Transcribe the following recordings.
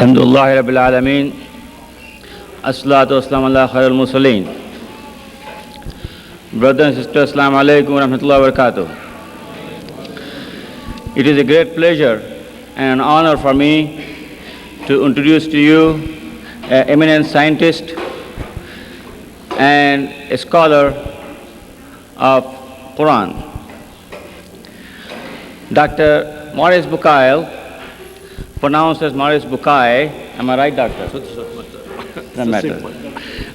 Alhamdulillah Rabbil Alameen. As-salatu was-salamu ala khairil mursaleen. Brothers and sisters, Assalamu alaikum wa rahmatullahi wa barakatuh. It is a great pleasure and an honor for me to introduce to you an eminent scientist and a scholar of Qur'an. Dr.Maurice Bucaille, pronounced as Maurice Bucaille. Am I right, doctor? Doesn't matter.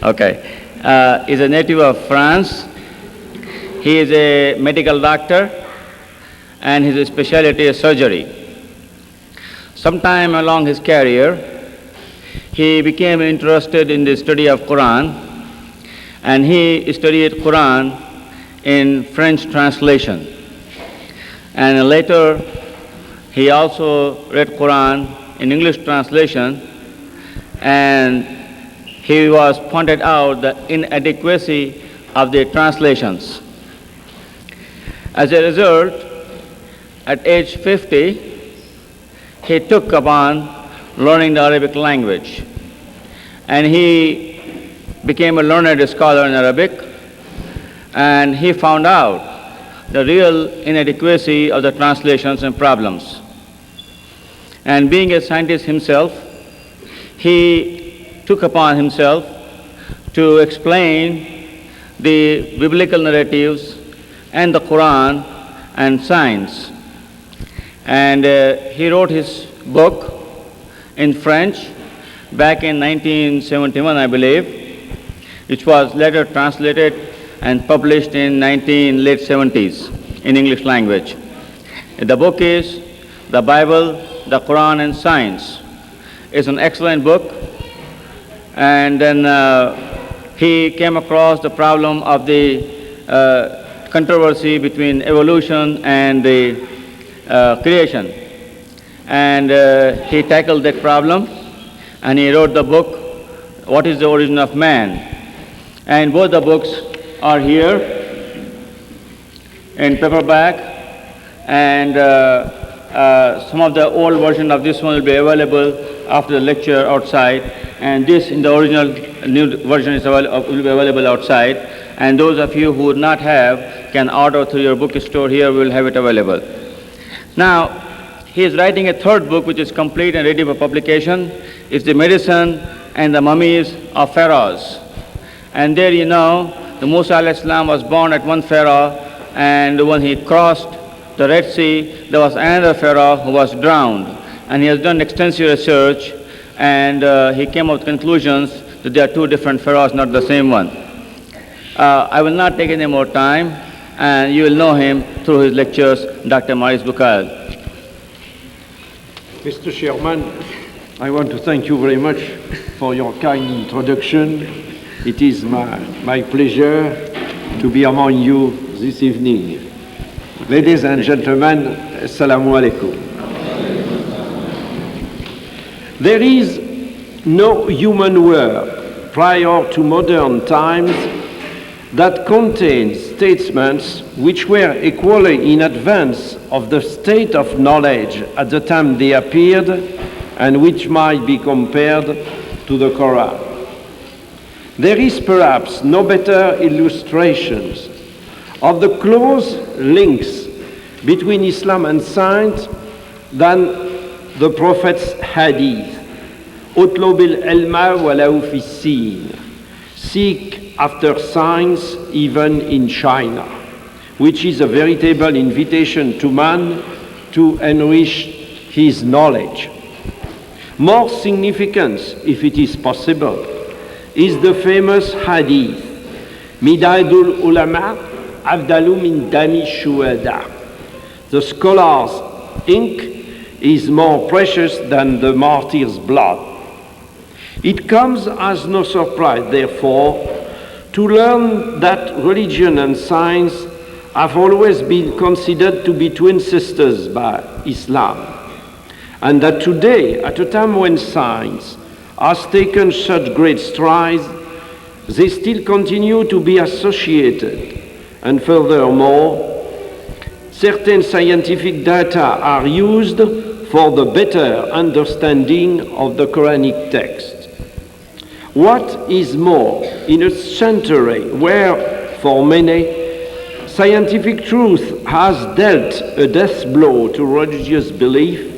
Okay. Is a native of France. He is a medical doctor and his specialty is surgery. Sometime along his career, he became interested in the study of Quran, and he studied Quran in French translation. And later, he also read Quran in English translation, and he was pointed out the inadequacy of the translations. As a result, at age 50, he took upon learning the Arabic language, and he became a learned scholar in Arabic, and he found out the real inadequacy of the translations and problems. And being a scientist himself, he took upon himself to explain the biblical narratives and the Quran and science. And he wrote his book in French back in 1971, I believe, which was later translated and published in late 70s in English language. The book is The Bible, the Quran and Science. It's an excellent book. And then he came across the problem of the controversy between evolution and the creation. And he tackled that problem, and he wrote the book, What is the Origin of Man? And both the books are here in paperback, and some of the old version of this one will be available after the lecture outside, and this in the original new version will be available outside, and those of you who would not have can order through your bookstore here. We will have it available. Now, he is writing a third book which is complete and ready for publication. It's the medicine and the mummies of pharaohs. And there you know, the Musa alayhi salam was born at one pharaoh, and when he crossed the Red Sea, there was another pharaoh who was drowned. And he has done extensive research, and he came up with conclusions that there are two different pharaohs, not the same one. I will not take any more time, and you will know him through his lectures, Dr. Maurice Bucaille. Mr. Chairman, I want to thank you very much for your kind introduction. It is my pleasure to be among you this evening. Ladies and gentlemen, Assalamu alaikum. There is no human work prior to modern times that contains statements which were equally in advance of the state of knowledge at the time they appeared, and which might be compared to the Qur'an. There is perhaps no better illustrations of the close links between Islam and science than the Prophet's hadith. اطلب العلم ولو في الصين. Seek after science even in China, which is a veritable invitation to man to enrich his knowledge. More significant, if it is possible, is the famous hadith, Midadul Ulama Afdalu min Dami Shuhada. The scholar's ink is more precious than the martyr's blood. It comes as no surprise, therefore, to learn that religion and science have always been considered to be twin sisters by Islam, and that today, at a time when science has taken such great strides, they still continue to be associated. And furthermore, certain scientific data are used for the better understanding of the Quranic text. What is more, in a century where, for many, scientific truth has dealt a death blow to religious belief,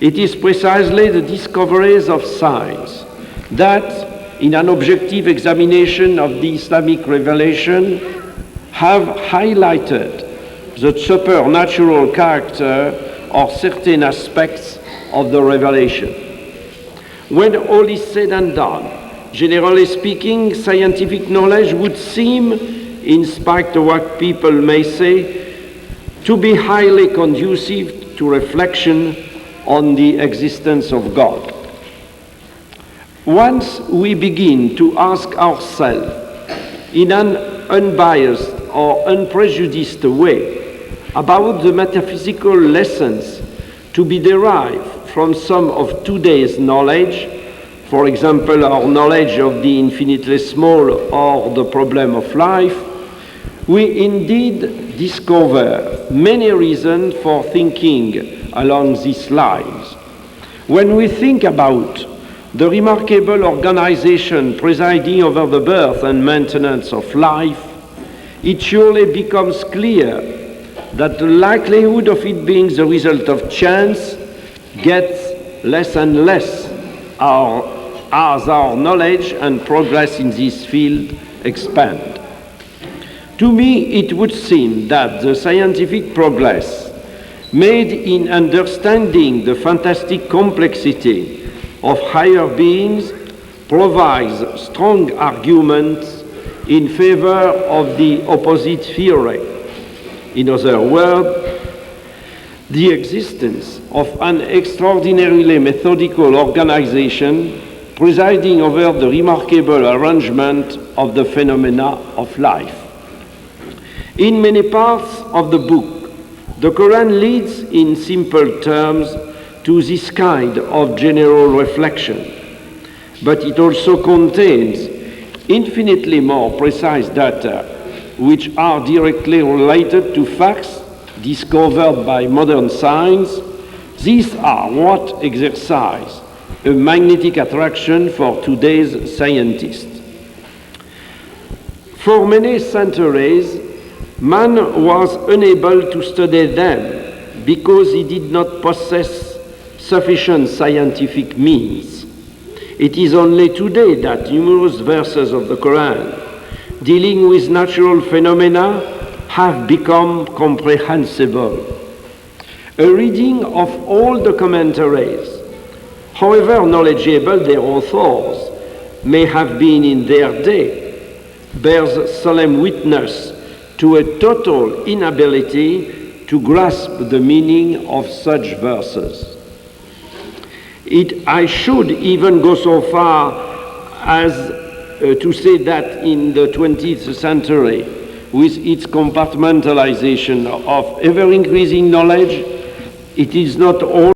it is precisely the discoveries of science that, in an objective examination of the Islamic revelation, have highlighted the supernatural character of certain aspects of the revelation. When all is said and done, generally speaking, scientific knowledge would seem, in spite of what people may say, to be highly conducive to reflection on the existence of God. Once we begin to ask ourselves in an unbiased or unprejudiced way about the metaphysical lessons to be derived from some of today's knowledge, for example, our knowledge of the infinitely small or the problem of life, we indeed discover many reasons for thinking along these lines. When we think about the remarkable organization presiding over the birth and maintenance of life, it surely becomes clear that the likelihood of it being the result of chance gets less and less as our knowledge and progress in this field expand. To me, it would seem that the scientific progress made in understanding the fantastic complexity of higher beings provides strong arguments in favor of the opposite theory. In other words, the existence of an extraordinarily methodical organization presiding over the remarkable arrangement of the phenomena of life. In many parts of the book, the Quran leads in simple terms to this kind of general reflection, but it also contains infinitely more precise data which are directly related to facts discovered by modern science. These are what exercise a magnetic attraction for today's scientists. For many centuries, man was unable to study them because he did not possess sufficient scientific means. It is only today that numerous verses of the Quran dealing with natural phenomena have become comprehensible. A reading of all the commentaries, however knowledgeable their authors may have been in their day, bears solemn witness to a total inability to grasp the meaning of such verses. I should even go so far as to say that in the 20th century, with its compartmentalization of ever-increasing knowledge, it is not all